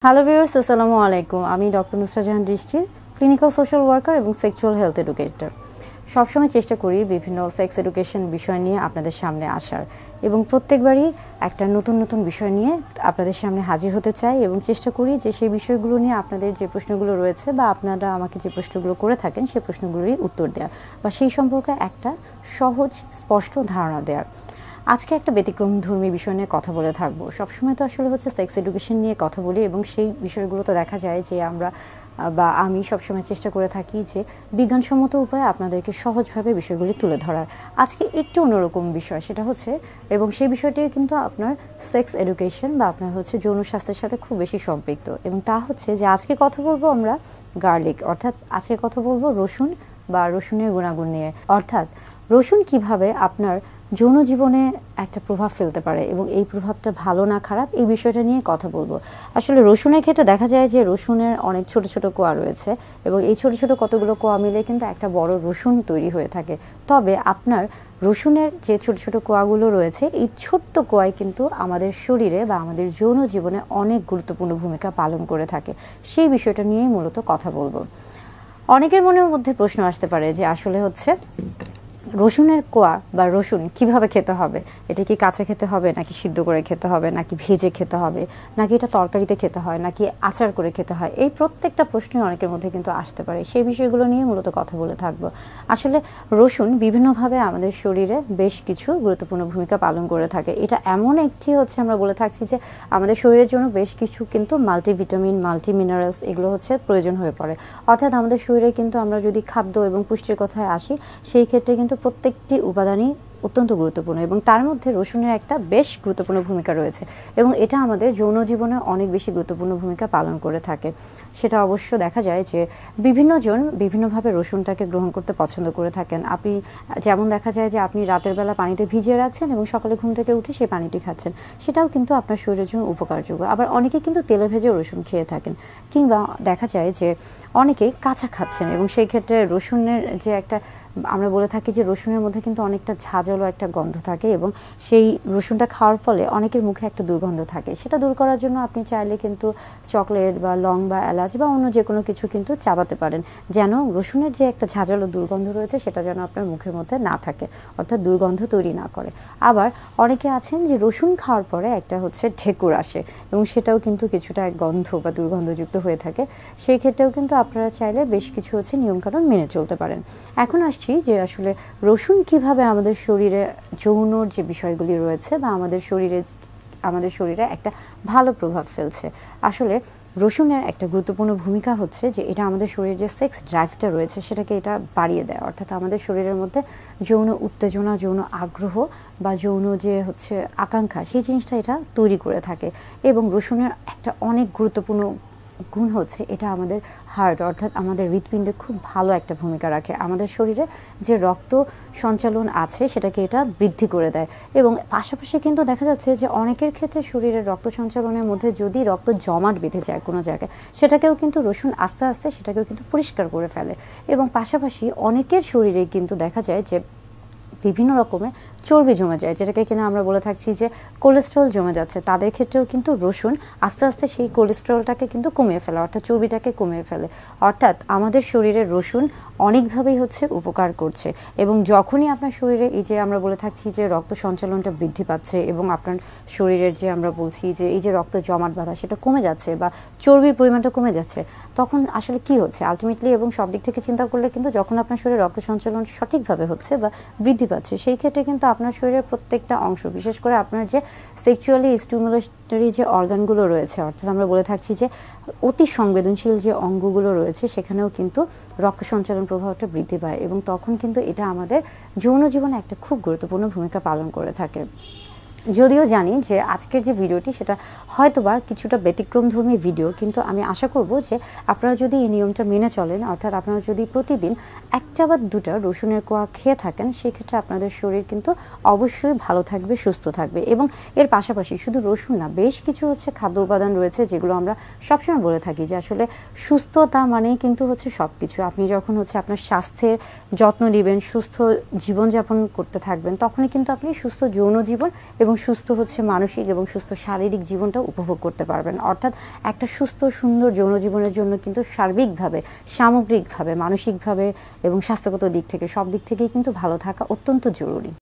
Hello viewers, আসসালামু আলাইকুম। আমি ডক্টর নুসরাত জাহান দৃষ্টি, ক্লিনিক্যাল সোশ্যাল ওয়ার্কার এবং সেক্সুয়াল হেলথ এডুকেটর। সবসময় চেষ্টা করি বিভিন্ন সেক্স এডুকেশন বিষয় নিয়ে আপনাদের সামনে আসার, এবং প্রত্যেকবারই একটা নতুন নতুন বিষয় নিয়ে আপনাদের সামনে হাজির হতে চাই এবং চেষ্টা করি যে সেই বিষয়গুলো নিয়ে আপনাদের যে প্রশ্নগুলো রয়েছে বা আপনারা আমাকে যে প্রশ্নগুলো করে থাকেন সেই প্রশ্নগুলোরই উত্তর দেওয়ার বা সেই সম্পর্কে একটা সহজ স্পষ্ট ধারণা দেওয়ার। আজকে একটা ব্যতিক্রমধর্মী বিষয় নিয়ে কথা বলে থাকবো। সবসময় তো আসলে হচ্ছে সেক্স এডুকেশন নিয়ে কথা বলি এবং সেই বিষয়গুলো তো দেখা যায় যে আমরা বা আমি সবসময় চেষ্টা করে থাকি যে বিজ্ঞানসম্মত উপায়ে আপনাদেরকে সহজভাবে বিষয়গুলি তুলে ধরার। আজকে একটু অন্যরকম বিষয়, সেটা হচ্ছে এবং সেই বিষয়টি কিন্তু আপনার সেক্স এডুকেশন বা আপনার হচ্ছে যৌন স্বাস্থ্যের সাথে খুব বেশি সম্পৃক্ত, এবং তা হচ্ছে যে আজকে কথা বলবো আমরা গার্লিক, অর্থাৎ আজকে কথা বলবো রসুন বা রসুনের গুণাগুণ নিয়ে, অর্থাৎ রসুন কিভাবে আপনার যৌন জীবনে একটা প্রভাব ফেলতে পারে এবং এই প্রভাবটা ভালো না খারাপ এই বিষয়টা নিয়ে কথা বলবো। আসলে রসুনের ক্ষেত্রে দেখা যায় যে রসুনের অনেক ছোট ছোট কোয়া রয়েছে এবং এই ছোট ছোট কতগুলো কোয়া মিলে কিন্তু একটা বড় রসুন তৈরি হয়ে থাকে। তবে আপনার রসুনের যে ছোট ছোট কোয়াগুলো রয়েছে এই ছোট্ট কোয়াই কিন্তু আমাদের শরীরে বা আমাদের যৌন জীবনে অনেক গুরুত্বপূর্ণ ভূমিকা পালন করে থাকে। সেই বিষয়টা নিয়েই মূলত কথা বলবো। অনেকের মনের মধ্যে প্রশ্ন আসতে পারে যে আসলে হচ্ছে রসুনের কোয়া বা রসুন কিভাবে খেতে হবে, এটা কি কাঁচা খেতে হবে নাকি সিদ্ধ করে খেতে হবে নাকি ভেজে খেতে হবে নাকি এটা তরকারিতে খেতে হয় নাকি আচার করে খেতে হয়, এই প্রত্যেকটা প্রশ্নই অনেকের মধ্যে কিন্তু আসতে পারে। সেই বিষয়গুলো নিয়ে মূলত কথা বলে থাকবো। আসলে রসুন বিভিন্নভাবে আমাদের শরীরে বেশ কিছু গুরুত্বপূর্ণ ভূমিকা পালন করে থাকে। এটা এমন একটি হচ্ছে আমরা বলে থাকছি যে আমাদের শরীরের জন্য বেশ কিছু কিন্তু মাল্টিভিটামিন, মাল্টি মিনারেলস এগুলো হচ্ছে প্রয়োজন হয়ে পড়ে। অর্থাৎ আমাদের শরীরে কিন্তু আমরা যদি খাদ্য এবং পুষ্টির কথায় আসি সেই ক্ষেত্রে কিন্তু প্রত্যেকটি উপাদানই অত্যন্ত গুরুত্বপূর্ণ এবং তার মধ্যে রসুনের একটা বেশ গুরুত্বপূর্ণ ভূমিকা রয়েছে এবং এটা আমাদের যৌন জীবনে অনেক বেশি গুরুত্বপূর্ণ ভূমিকা পালন করে থাকে। সেটা অবশ্য দেখা যায় যে বিভিন্ন জন বিভিন্নভাবে রসুনটাকে গ্রহণ করতে পছন্দ করে থাকেন। আপনি যেমন দেখা যায় যে আপনি রাতের বেলা পানিতে ভিজিয়ে রাখছেন এবং সকালে ঘুম থেকে উঠে সেই পানিটি খাচ্ছেন, সেটাও কিন্তু আপনার শরীরের জন্য উপকারযোগ্য। আবার অনেকে কিন্তু তেলে ভেজে রসুন খেয়ে থাকেন, কিংবা দেখা যায় যে অনেকেই কাঁচা খাচ্ছেন এবং সেই ক্ষেত্রে রসুনের যে একটা আমরা বলে থাকি যে রসুনের মধ্যে কিন্তু অনেকটা ঝাঁঝালো একটা গন্ধ থাকে এবং সেই রসুনটা খাওয়ার ফলে অনেকের মুখে একটা দুর্গন্ধ থাকে। সেটা দূর করার জন্য আপনি চাইলে কিন্তু চকলেট বা লং বা এলাচ বা অন্য যে কোনো কিছু কিন্তু চাবাতে পারেন, যেন রসুনের যে একটা ঝাঁঝালো দুর্গন্ধ রয়েছে সেটা যেন আপনার মুখের মধ্যে না থাকে, অর্থাৎ দুর্গন্ধ তৈরি না করে। আবার অনেকে আছেন যে রসুন খাওয়ার পরে একটা হচ্ছে ঢেকুর আসে এবং সেটাও কিন্তু কিছুটা গন্ধ বা দুর্গন্ধযুক্ত হয়ে থাকে। সেই ক্ষেত্রেও কিন্তু আপনারা চাইলে বেশ কিছু হচ্ছে নিয়মকানুন মেনে চলতে পারেন। এখন আসছি যে আসলে রসুন কিভাবে আমাদের শরীরে যৌনর যে বিষয়গুলি রয়েছে বা আমাদের শরীরে একটা ভালো প্রভাব ফেলছে। আসলে রসুনের একটা গুরুত্বপূর্ণ ভূমিকা হচ্ছে যে এটা আমাদের শরীরের যে সেক্স ড্রাইভটা রয়েছে সেটাকে এটা বাড়িয়ে দেয়, অর্থাৎ আমাদের শরীরের মধ্যে যৌন উত্তেজনা, যৌন আগ্রহ বা যৌন যে হচ্ছে আকাঙ্ক্ষা সেই জিনিসটা এটা তৈরি করে থাকে। এবং রসুনের একটা অনেক গুরুত্বপূর্ণ গুণ হচ্ছে এটা আমাদের হার্ট, অর্থাৎ আমাদের হৃৎপিণ্ডে খুব ভালো একটা ভূমিকা রাখে। আমাদের শরীরে যে রক্ত সঞ্চালন আছে সেটাকে এটা বৃদ্ধি করে দেয় এবং পাশাপাশি কিন্তু দেখা যাচ্ছে যে অনেকের ক্ষেত্রে শরীরের রক্ত সঞ্চালনের মধ্যে যদি রক্ত জমাট বেঁধে যায় কোনো জায়গায়, সেটাকেও কিন্তু রসুন আস্তে আস্তে সেটাকেও কিন্তু পরিষ্কার করে ফেলে। এবং পাশাপাশি অনেকের শরীরে কিন্তু দেখা যায় যে বিভিন্ন রকমের চর্বি জমে যায়, যেটাকে কিনা আমরা বলে থাকছি যে কোলেস্ট্রল জমে যাচ্ছে, তাদের ক্ষেত্রেও কিন্তু রসুন আস্তে আস্তে সেই কোলেস্ট্রলটাকে কিন্তু কমিয়ে ফেলে, অর্থাৎ চর্বিটাকে কমিয়ে ফেলে। অর্থাৎ আমাদের শরীরে রসুন অনেকভাবেই হচ্ছে উপকার করছে। এবং যখনই আপনার শরীরে এই যে আমরা বলে থাকছি যে রক্ত সঞ্চালনটা বৃদ্ধি পাচ্ছে এবং আপনার শরীরের যে আমরা বলছি যে এই যে রক্ত জমাট বাঁধা সেটা কমে যাচ্ছে বা চর্বির পরিমাণটা কমে যাচ্ছে, তখন আসলে কি হচ্ছে আলটিমেটলি এবং সব দিক থেকে চিন্তা করলে কিন্তু যখন আপনার শরীরে রক্ত সঞ্চালন সঠিকভাবে হচ্ছে বা বৃদ্ধি পাচ্ছে, সেই ক্ষেত্রে কিন্তু আপনার শরীরের প্রত্যেকটা অংশ, বিশেষ করে আপনার যে সেক্সুয়ালি স্টিমুলেটরি যে অর্গানগুলো রয়েছে, অর্থাৎ আমরা বলে থাকছি যে অতি সংবেদনশীল যে অঙ্গগুলো রয়েছে সেখানেও কিন্তু রক্ত সঞ্চালন প্রভাবটা বৃদ্ধি পায় এবং তখন কিন্তু এটা আমাদের যৌন জীবনে একটা খুব গুরুত্বপূর্ণ ভূমিকা পালন করে থাকে। যদিও জানি যে আজকের যে ভিডিওটি সেটা হয়তোবা কিছুটা ব্যতিক্রমধর্মী ভিডিও, কিন্তু আমি আশা করব যে আপনারা যদি এই নিয়মটা মেনে চলেন, অর্থাৎ আপনারা যদি প্রতিদিন একটা বা দুটা রসুনের কোয়া খেয়ে থাকেন, সেক্ষেত্রে আপনাদের শরীর কিন্তু অবশ্যই ভালো থাকবে, সুস্থ থাকবে। এবং এর পাশাপাশি শুধু রসুন না, বেশ কিছু হচ্ছে খাদ্য উপাদান রয়েছে যেগুলো আমরা সবসময় বলে থাকি যে আসলে সুস্থতা মানেই কিন্তু হচ্ছে সব কিছু। আপনি যখন হচ্ছে আপনার স্বাস্থ্যের যত্ন নেবেন, সুস্থ জীবনযাপন করতে থাকবেন, তখনই কিন্তু আপনি সুস্থ যৌন জীবন এবং এবং সুস্থ হচ্ছে মানসিক এবং সুস্থ শারীরিক জীবনটা উপভোগ করতে পারবেন। অর্থাৎ একটা সুস্থ সুন্দর যৌন জীবনের জন্য কিন্তু সার্বিকভাবে, সামগ্রিকভাবে, মানসিকভাবে এবং স্বাস্থ্যগত দিক থেকে সব দিক থেকেই কিন্তু ভালো থাকা অত্যন্ত জরুরি।